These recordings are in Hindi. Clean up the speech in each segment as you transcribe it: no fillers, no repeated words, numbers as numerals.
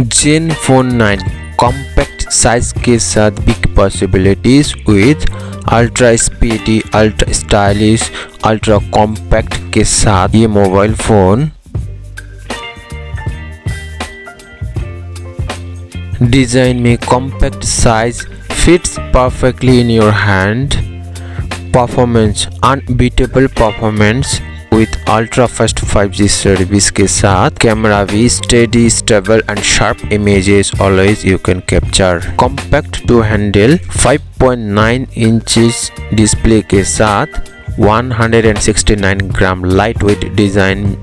Zenfone 9 कॉम्पैक्ट साइज के साथ big possibilities with ultra speedy, ultra stylish, ultra compact के साथ ये मोबाइल फोन डिजाइन में compact size fits perfectly in your hand. Performance unbeatable performance with ultra fast 5G service के साथ। कैमरा भी steady, stable and sharp images always you can capture. Compact to handle 5.9 inches display के साथ 169 gram lightweight design.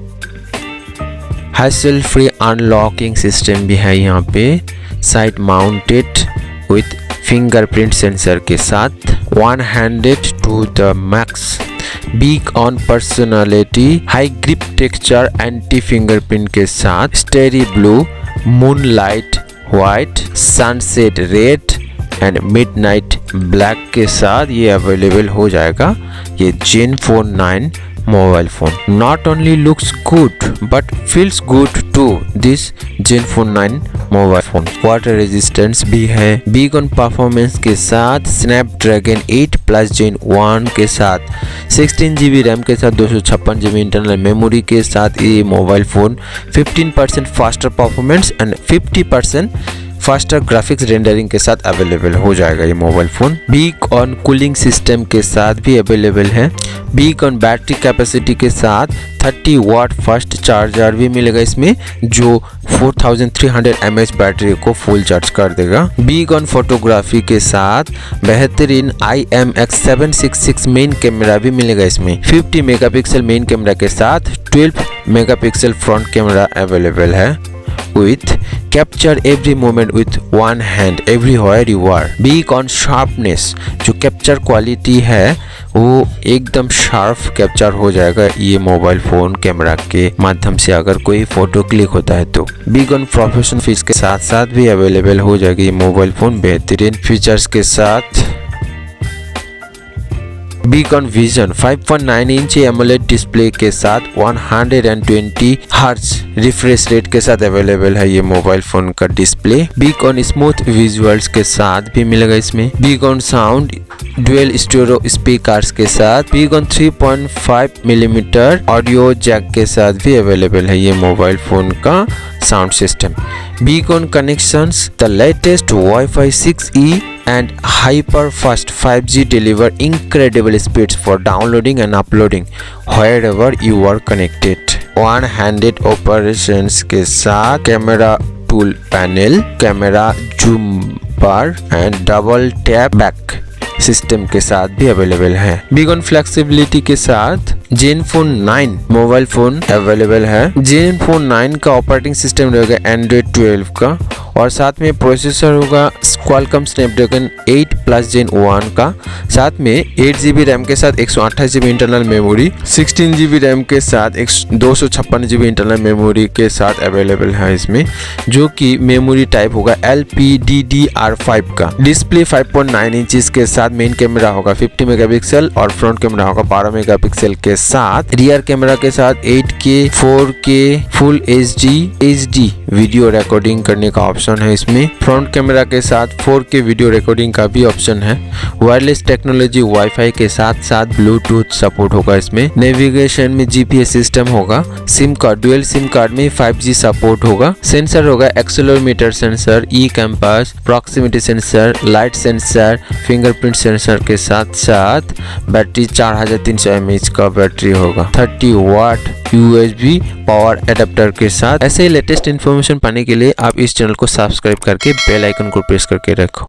Hassle free unlocking system भी है यहाँ पे। Side mounted with fingerprint sensor के साथ। One handed to the max. Big on personality, high grip texture, anti fingerprint के साथ। Starry blue, moonlight white, sunset red and midnight black के साथ ये अवेलेबल हो जाएगा ये Zenfone 9 mobile phone. Not only looks good but feels good to this Zenfone 9 mobile phone. Water resistance भी है। बिग ऑन परफॉर्मेंस के साथ। स्नैपड्रैगन 8+ Gen 1 के साथ 16GB रैम के साथ 256GB इंटरनल मेमोरी के साथ ये mobile phone 15% faster performance and 50% faster graphics rendering के साथ अवेलेबल हो जाएगा ये mobile phone. Big on cooling system के साथ भी अवेलेबल है। बिग ऑन बैटरी कैपेसिटी के साथ 30 वाट फास्ट चार्जर भी मिलेगा इसमें जो 4300 mAh बैटरी को फुल चार्ज कर देगा। बिग ऑन फोटोग्राफी के साथ बेहतरीन IMX766 मेन कैमरा भी मिलेगा इसमें। 50 मेगापिक्सल मेन कैमरा के साथ 12 मेगापिक्सल फ्रंट कैमरा अवेलेबल है with capture every moment with one hand everywhere you are। Big on sharpness, जो कैप्चर क्वालिटी है वो एकदम शार्प कैप्चर हो जाएगा ये मोबाइल फोन कैमरा के माध्यम से अगर कोई फोटो क्लिक होता है तो। बिग ऑन प्रोफेशनल फीचर्स के साथ साथ भी अवेलेबल हो जाएगा ये मोबाइल फोन बेहतरीन फीचर्स के साथ। Big on vision 5.9 inch AMOLED display के साथ 120 हर्ट्ज रिफ्रेश रेट के साथ अवेलेबल है ये मोबाइल फोन का display. Big on smooth visuals के साथ भी मिलेगा इसमें। Big on sound dual stereo speakers के साथ। Big on 3.5 millimetre audio jack के साथ भी अवेलेबल है ये मोबाइल फोन का sound system. Big on connections, the latest Wi-Fi 6E and hyper fast 5G deliver incredible speeds for downloading and uploading wherever you are connected। One-handed operations के साथ camera tool panel, camera zoom bar and double tap back system के साथ भी अवेलेबल है। बिग ऑन फ्लेक्सिबिलिटी के साथ Zenfone 9 मोबाइल फोन अवेलेबल है। Zenfone 9 का ऑपरेटिंग सिस्टम रहेगा Android 12 का और साथ में प्रोसेसर होगा Qualcomm Snapdragon 8+ Gen 1 का। साथ में 8GB रैम के साथ 128GB internal memory, 16GB RAM के साथ 256GB इंटरनल मेमोरी के साथ अवेलेबल है इसमें जो कि मेमोरी टाइप होगा LPDDR5 का। डिस्प्ले 5.9 इंचेस के साथ मेन कैमरा होगा 50 मेगापिक्सल और फ्रंट कैमरा होगा 12 मेगापिक्सल के साथ। रियर कैमरा के साथ 8K 4K full HD video recording करने का ऑप्शन है इसमें। फ्रंट कैमरा के साथ 4K वीडियो रिकॉर्डिंग का भी ऑप्शन है। वायरलेस टेक्नोलॉजी वाईफाई के साथ साथ ब्लूटूथ सपोर्ट होगा इसमें। नेविगेशन में GPS सिस्टम होगा। SIM card dual SIM card में 5G सपोर्ट होगा। सेंसर होगा accelerometer sensor, e compass, proximity sensor, light sensor, fingerprint sensor के साथ साथ बैटरी 4300 mAh का बैटरी होगा। 30 वाट USB पावर एडेप्टर के साथ। ऐसे ही लेटेस्ट इन्फॉर्मेशन पाने के लिए आप इस चैनल को सब्सक्राइब करके बेल आइकन को प्रेस करके रखो।